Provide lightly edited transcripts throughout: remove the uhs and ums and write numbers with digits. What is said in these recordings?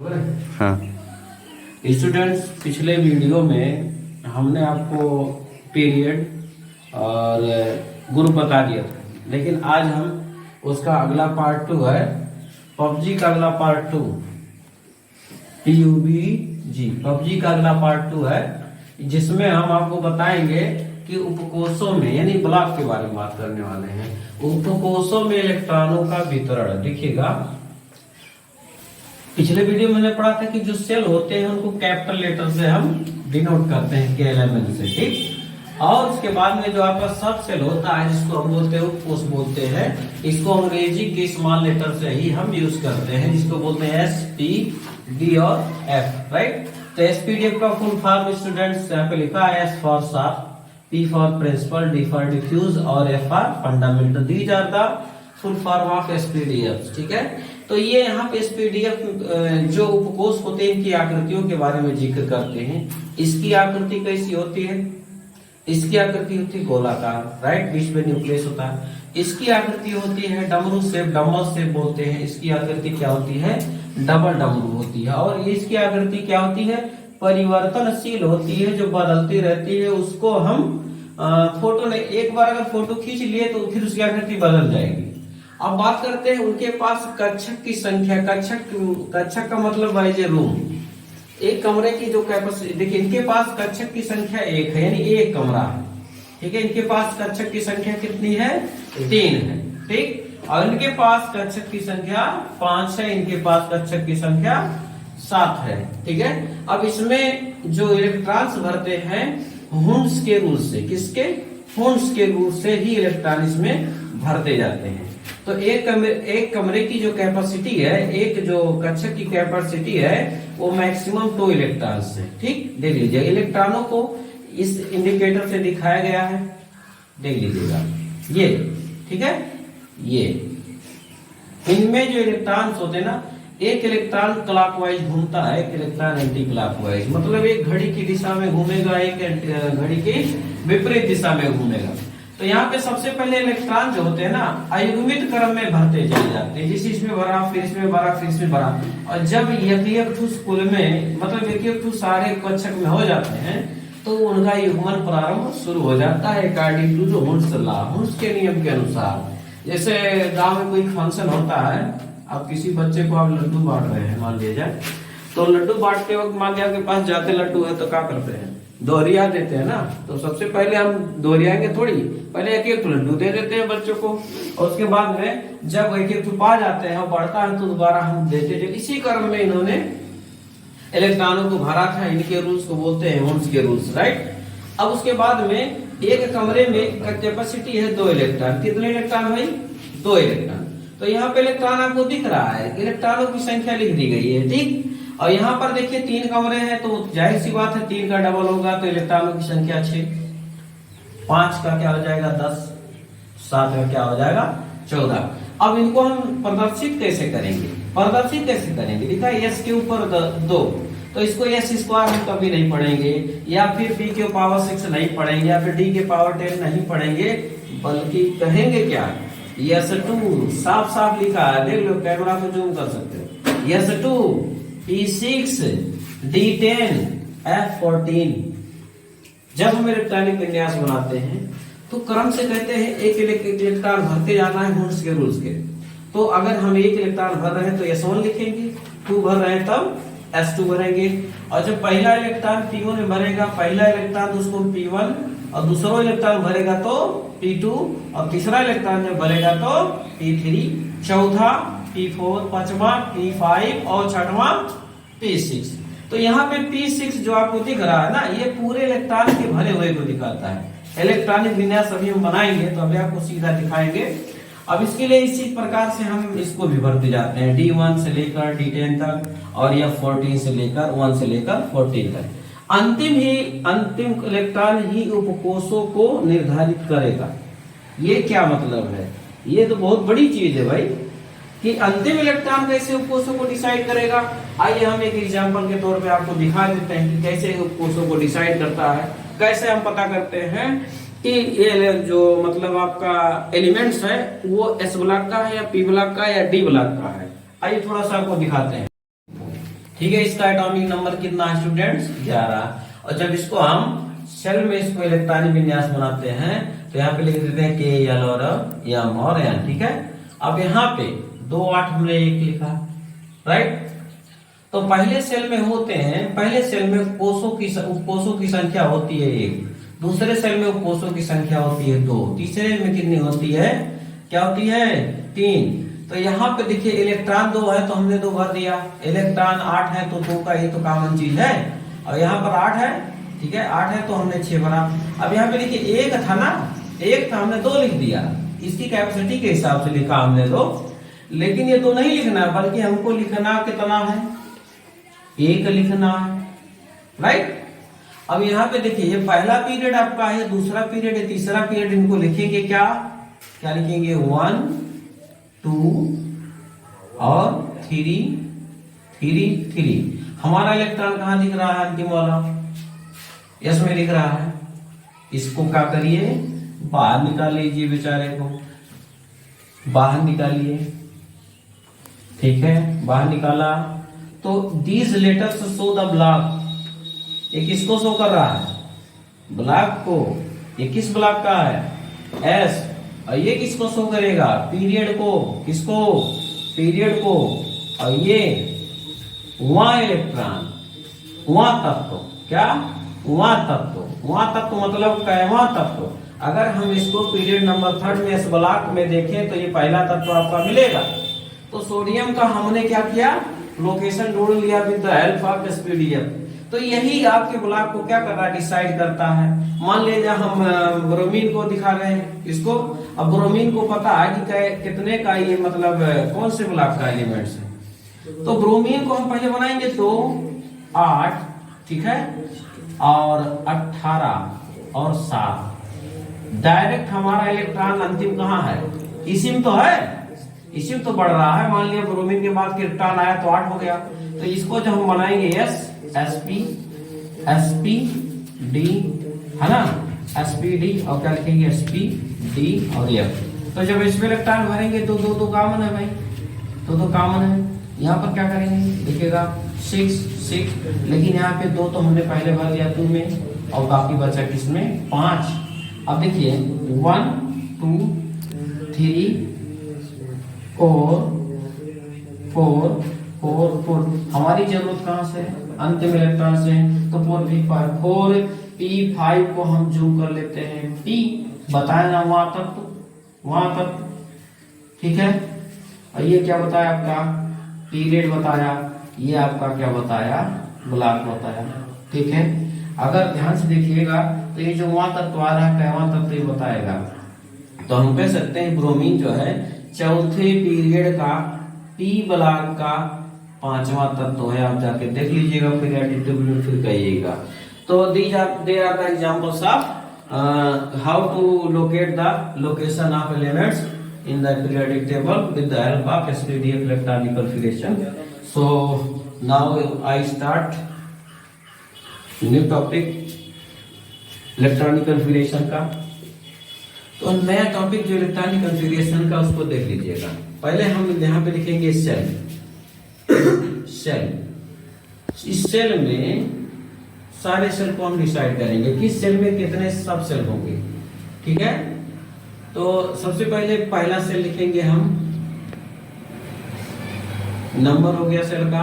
हाँ स्टूडेंट्स, पिछले वीडियो में हमने आपको पीरियड और ग्रुप बता दिया था, लेकिन आज हम उसका अगला पार्ट 2 है। पबजी का अगला पार्ट 2 PUBG पबजी का अगला पार्ट 2 है, जिसमें हम आपको बताएंगे कि उपकोषों में यानी ब्लॉक के बारे में बात करने वाले हैं। उपकोषों में इलेक्ट्रॉनों का वितरण देखिएगा। पिछले वीडियो में मैंने पढ़ा था कि जो सेल होते हैं उनको कैपिटल लेटर से हम डिनोट करते हैं KLMN से, ठीक। और उसके बाद में जो आपका सब सेल होता है जिसको हम बोलते हैं उपकोष बोलते हैं, इसको अंग्रेजी के स्मॉल लेटर से ही हम यूज करते हैं, जिसको बोलते हैं SPD और F, राइट। तो SPDF का फुल फॉर्म स्टूडेंट्स यहाँ पे लिखा है S for sharp, P for principal, D for diffuse और F for fundamental. These are the full form of SPDF, ठीक है। तो ये यहाँ पे SPDF जो उपकोष होते हैं इनकी आकृतियों के बारे में जिक्र करते हैं। इसकी आकृति कैसी होती है? इसकी आकृति होती है गोलाकार, राइट, बीच में न्यूक्लियस होता है। इसकी आकृति होती है डमरू शेप, डम्बल शेप बोलते हैं। इसकी आकृति क्या होती है? डबल डमरू होती है। और इसकी आकृति क्या होती है? परिवर्तनशील होती है, जो बदलती रहती है। उसको हम फोटो ने एक बार अगर फोटो खींच लिए तो फिर उसकी आकृति बदल जाएगी। अब बात करते हैं उनके पास कक्षक की संख्या। कक्षक का मतलब है ये रूम, एक कमरे की जो कैपेसिटी। देखिए इनके पास कक्षक की संख्या 1 है, यानी एक कमरा है, ठीक है। इनके पास कक्षक की संख्या कितनी है? 3 है, ठीक। और इनके पास कक्षक की संख्या 5 है, इनके पास कक्षक की संख्या 7 है, ठीक है। अब इसमें जो इलेक्ट्रॉन्स भरते हैं हुंस के रूल से, किसके? हुंस के रूल से ही इलेक्ट्रॉन इसमें भरते जाते हैं। तो एक कमरे की जो कैपेसिटी है, एक जो कक्षक की कैपेसिटी है वो मैक्सिमम 2 इलेक्ट्रॉन है, ठीक। देख लीजिए इलेक्ट्रॉनों को इस इंडिकेटर से दिखाया गया है, देख लीजिएगा ये, ठीक है। ये इनमें जो इलेक्ट्रॉन्स होते हैं ना, एक इलेक्ट्रॉन क्लॉकवाइज घूमता है, एक इलेक्ट्रॉन एंटी क्लॉकवाइज, मतलब एक घड़ी की दिशा में घूमेगा, एक घड़ी की विपरीत दिशा में घूमेगा। तो यहाँ पे सबसे पहले इलेक्ट्रॉन जो होते हैं ना अयुग्मित क्रम में भरते चले जाते हैं, जिस इसमें भरा, फिर इसमें भरा, फिर इसमें भरा। और जब एक कुल में मतलब एक सारे कक्षक में हो जाते हैं तो उनका युग्मन प्रारंभ शुरू हो जाता है अकॉर्डिंग टू जो हुंस लॉ, हुंस के नियम के अनुसार। जैसे गांव में कोई फंक्शन होता है, अब किसी बच्चे को आप लड्डू बांट रहे हैं मान लिया जाए, तो लड्डू बांटते वक्त मान लिया आपके पास जाते लड्डू है तो क्या करते हैं? दोहरिया देते हैं ना। तो सबसे पहले हम दोहरियाएंगे थोड़ी, पहले एक एक लड्डू दे देते हैं बच्चों को, और उसके बाद में जब एक एक पा जाते हैं और बढ़ता है तो दोबारा हम देते हैं। इसी क्रम में इन्होंने इलेक्ट्रॉनों को भरा था। इनके रूल्स को बोलते हैं हुंस के रूल्स, राइट। अब उसके बाद में एक कमरे में कैपेसिटी है 2 इलेक्ट्रॉन। कितने इलेक्ट्रॉन भाई? 2 इलेक्ट्रॉन। तो यहाँ पे इलेक्ट्रॉन आपको दिख रहा है, इलेक्ट्रॉनों की संख्या लिख दी गई है, ठीक। और यहाँ पर देखिए 3 कमरे हैं, तो जाहिर सी बात है 3 का डबल होगा, तो इलेक्ट्रॉनों की संख्या 6। 5 का क्या हो जाएगा? 10। 7 का क्या हो जाएगा? 14। अब इनको हम प्रदर्शित कैसे करेंगे? प्रदर्शित कैसे करेंगे? लिखा है S के ऊपर 2, तो इसको S स्क्वायर हम कभी नहीं पढ़ेंगे, या फिर B के पावर 6 नहीं पढ़ेंगे, या फिर D के पावर 10 नहीं पढ़ेंगे, बल्कि कहेंगे क्या? S2 साफ साफ लिखा है, देख लो, कैमरा को जूम कर सकते हो। S2 P6 D10 F14। जब हम इलेक्ट्रॉनिक विन्यास बनाते हैं तो क्रम से कहते हैं एक इलेक्ट्रॉन भरते जाना है हुंस के रूल्स के। तो अगर हम एक इलेक्ट्रॉन भर रहे हैं तो S1 लिखेंगे, 2 भर रहे हैं तब S2 भरेंगे। और जब पहला इलेक्ट्रॉन P1 में भरेगा, पहला इलेक्ट्रॉन तो उसको P1, और दूसरा इलेक्ट्रॉन भरेगा तो P2, और तीसरा इलेक्ट्रॉन जब भरेगा तो P3, चौथा P4, पांचवा P5 और छठवां P6। तो यहाँ पे P6 जो आपको दिख रहा है ना, ये पूरे इलेक्ट्रॉन के भरे हुए को दिखाता है। इलेक्ट्रॉनिक विन्यास अभी हम बनाएंगे तो अभी आपको सीधा दिखाएंगे। अब इसके लिए इसी प्रकार से हम इसको भी भरते जाते हैं, D1 से लेकर D10 तक, और यह 14 से लेकर 1 से लेकर 14 तक। अंतिम इलेक्ट्रॉन ही उपकोषों को निर्धारित करेगा। ये क्या मतलब है? ये तो बहुत बड़ी चीज है भाई, कि अंतिम इलेक्ट्रॉन कैसे उपकोषों को डिसाइड करेगा। आइए हम एक एग्जांपल के तौर पे आपको दिखा देते हैं कि कैसे उपकोषों को डिसाइड करता है। कैसे हम पता करते हैं कि ये जो मतलब आपका एलिमेंट्स है वो S ब्लॉक का है या P ब्लॉक का या D ब्लॉक का है। आइए थोड़ा सा आपको दिखाते हैं। ठीक है, इसका एटॉमिक नंबर कितना है स्टूडेंट्स 11। और जब इसको हम सेल में इसको इलेक्ट्रॉनिक विन्यास बनाते हैं तो यहाँ पे लिख देते हैं के एल और एम और एन। ठीक है, अब यहाँ पे 2 8 हमने 1 लिखा, राइट। तो पहले सेल में होते हैं, पहले सेल में उपकोषों की संख्या होती है 1, दूसरे सेल में उपकोषों की संख्या होती है 2, तीसरे में कितनी होती है, क्या होती है 3। तो यहाँ पे देखिए इलेक्ट्रॉन 2 है तो हमने 2 भर दिया, इलेक्ट्रॉन 8 है तो 2 का ये तो कॉमन चीज है, और यहाँ पर 8 है, ठीक है 8 है तो हमने 6 भरा। अब यहाँ पे देखिए 1 था ना, 1 था हमने 2 लिख दिया, इसकी कैपेसिटी के हिसाब से लिखा हमने 2, लेकिन ये 2 नहीं लिखना बल्कि हमको लिखना कितना है 1 लिखना है, राइट। अब यहाँ पे देखिए ये पहला पीरियड आपका है, दूसरा पीरियड है, तीसरा पीरियड, इनको लिखेंगे क्या क्या लिखेंगे 1 2 और 3। हमारा इलेक्ट्रॉन कहाँ लिख रहा है अंतिम वाला, यस में लिख रहा है। इसको क्या करिए बाहर निकाल लीजिए, बेचारे को बाहर निकालिए, ठीक है बाहर निकाला। तो these letters show the block, ये किसको शो कर रहा है ब्लॉक को, ये किस ब्लॉक का है एस, और ये किसको शो करेगा पीरियड को, किसको पीरियड को, और ये वहां इलेक्ट्रॉन वहां तत्व, क्या वहां तत्व मतलब कैवा तत्व। अगर हम इसको पीरियड नंबर 3 में इस ब्लॉक में देखें तो ये पहला तत्व आपका मिलेगा। तो सोडियम का हमने क्या किया लोकेशन ढूंढ लिया with the help of SPDF. तो यही आपके ब्लॉक को क्या कर रहा है डिसाइड करता है। मान लीजिए हम ब्रोमीन को दिखा रहे हैं इसको, अब ब्रोमीन को पता है कि कितने का ये मतलब कौन से ब्लॉक का एलिमेंट्स है। तो ब्रोमीन को हम पहले बनाएंगे तो 8, ठीक है, और 18 और 7। डायरेक्ट हमारा इलेक्ट्रॉन अंतिम कहाँ है, इसी में तो है, इसी में तो बढ़ रहा है। मान लिया ब्रोमीन के बाद इलेक्ट्रॉन आया तो 8 हो गया। तो इसको जब हम बनाएंगे sp d है ना, sp d और क्या लिखेंगे sp d और f। तो जब इसमें इलेक्ट्रॉन भरेंगे तो दो कॉमन है भाई, दो कॉमन है। यहाँ पर क्या करेंगे देखिएगा 6, लेकिन यहाँ पे 2 तो हमने पहले भर दिया 2 में और बाकी बचा किसमें 5। अब देखिए 1 2 3 4 हमारी जरूरत कहाँ से अंतिम इलेक्ट्रॉन से, तो 4p5 को हम जूम कर लेते हैं, p बताया ना वहां तक, ठीक है। और ये क्या बताया आपका पीरियड बताया, ये आपका क्या बताया ब्लॉक बताया, ठीक है। अगर ध्यान से देखिएगा तो ये जो वहां तत्व आ रहा है वहां तत्व ये बताएगा। तो हम कह सकते हैं ब्रोमीन जो है चौथे पीरियड का पी ब्लॉक का 5वां तत्व है। आप जाके देख लीजिएगा फिर एडिटिव फिर कहिएगा। तो there are the examples of how to locate the location of elements in the periodic table with the help of SPDF electronic configuration. So now I start new topic electronic configuration का। तो नया topic जो electronic configuration का उसको देख लीजिएगा। पहले हम यहाँ पे लिखेंगे सेल। इस सेल में सारे सेल को हम डिसाइड करेंगे किस सेल में कितने सब सेल होंगे, ठीक है। तो सबसे पहले पहला सेल लिखेंगे हम, नंबर हो गया सेल का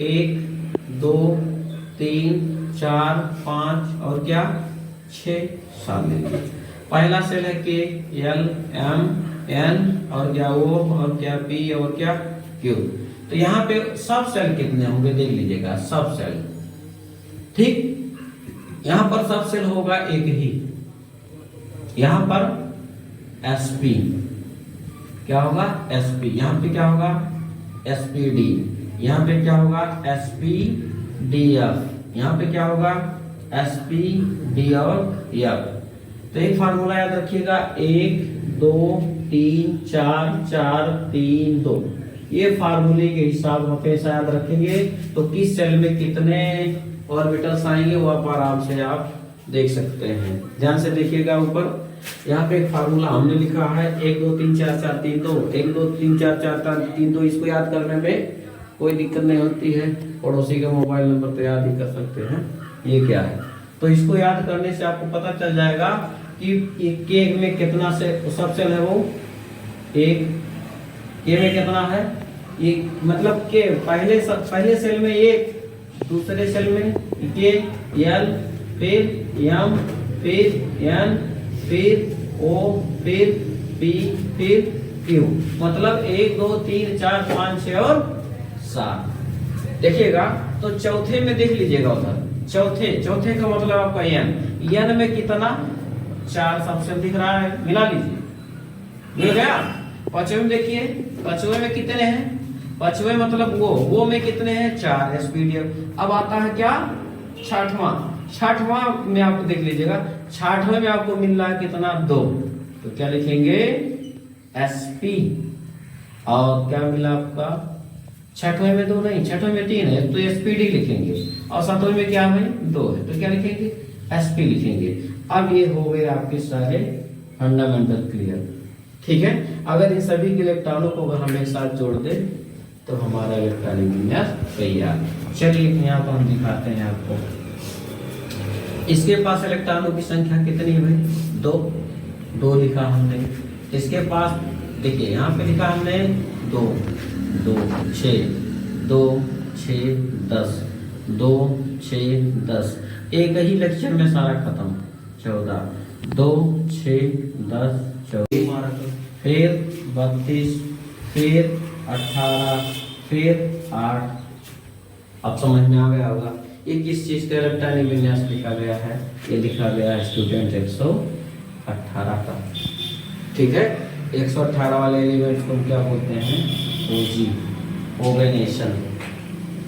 1 2 3 4 5 और क्या 6 7 लेंगे। पहला सेल है के एल एम एन और क्या ओ और क्या पी और क्या क्यू। तो यहाँ पे सब सेल कितने होंगे देख लीजिएगा, सब सेल, ठीक। यहाँ पर सब सेल होगा एक ही, यहाँ पर sp क्या होगा sp, यहाँ पे क्या होगा spd, यहाँ पे क्या होगा spdf, यहाँ पे क्या होगा spd और f। तो एक फार्मूला याद रखिएगा 1 2 3 4 4 3 2। ये फार्मूले के हिसाब हमेशा याद रखेंगे। तो किस सेल में कितने ऑर्बिटल्स आएंगे वो आप आराम से आप देख सकते हैं। ध्यान से देखिएगा ऊपर यहाँ पे एक फार्मूला हमने लिखा है 1 2 3 4 4 3 2, 1 2 3 4 4 3 2। इसको याद करने में कोई दिक्कत नहीं होती है, पड़ोसी का मोबाइल नंबर तो याद ही कर सकते हैं। ये क्या है, तो इसको याद करने से आपको पता चल जाएगा कि के में कितना से सब सेल है, वो एक, के में कितना है, एक मतलब के पहले सेल में एक, दूसरे सेल में के, एल, फिर एम, फिर एन, फिर ओ, फिर पी, फिर क्यू, मतलब 1 2 3 4 5 6 और 7। देखिएगा तो चौथे में देख लीजिएगा उधर, चौथे का मतलब आपका एन में कितना 4 सबसेल दिख रहा है, मिला लीजिए, मिल गया। पांचवे में देखिए, पांचवे में कितने हैं, पांचवे मतलब वो में कितने हैं 4 एसपीडीएफ। अब आता है क्या छठवां में आपको देख लीजिएगा, छठवें में आपको मिल रहा है कितना 2, तो क्या लिखेंगे एसपी। और क्या मिला आपका छठवें में 2 नहीं, छठवें में 3 है तो एसपीडी लिखेंगे, और सातवें में क्या है 2 है तो क्या लिखेंगे एसपी लिखेंगे। अब ये हो गए आपके सारे फंडामेंटल क्लियर, ठीक है। अगर इन सभी के इलेक्ट्रॉनों को अगर हम एक साथ जोड़ दे तो हमारा इलेक्ट्रॉनिक विन्यास तैयार। चलिए यहाँ पर हम दिखाते हैं आपको, इसके पास इलेक्ट्रॉनों की संख्या कितनी है भाई 2 लिखा हमने। इसके पास देखिए यहाँ पे लिखा हमने 2 2 6 2 6 10 2 6 10, एक ही लेक्चर में सारा खत्म। 14 2 6 10 14, फिर 32, फिर 18, फिर 8। अब समझ में आ गया होगा ये किस चीज का इलेक्ट्रॉनिक विन्यास लिखा गया है, ये लिखा गया है स्टूडेंट 118 का, ठीक है। 118 वाले एलिमेंट्स को क्या बोलते हैं OG, organisation.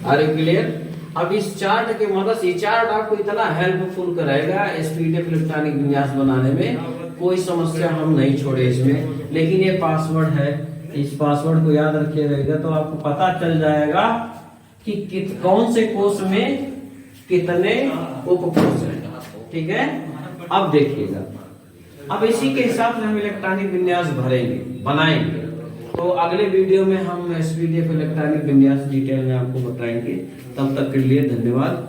Are you clear. अब इस चार्ट के मदद से चार्ट आपको इतना हेल्पफुल करेगा एसपीडीएफ इलेक्ट्रॉनिक विन्यास बनाने में, कोई समस्या हम नहीं छोड़े इसमें। लेकिन ये पासवर्ड है, इस पासवर्ड को याद रखिएगा तो आपको पता चल जाएगा कि कौन से कोर्स में कितने उपकोर्स हैं, ठीक है। अब देखिएगा, अब इसी के हिसाब से हम इलेक्ट्रॉनिक विन्यास बनाएंगे। तो अगले वीडियो में हम एसपीडीएफ इलेक्ट्रॉनिक विन्यास डिटेल में आपको बताएंगे। तब तक के लिए धन्यवाद।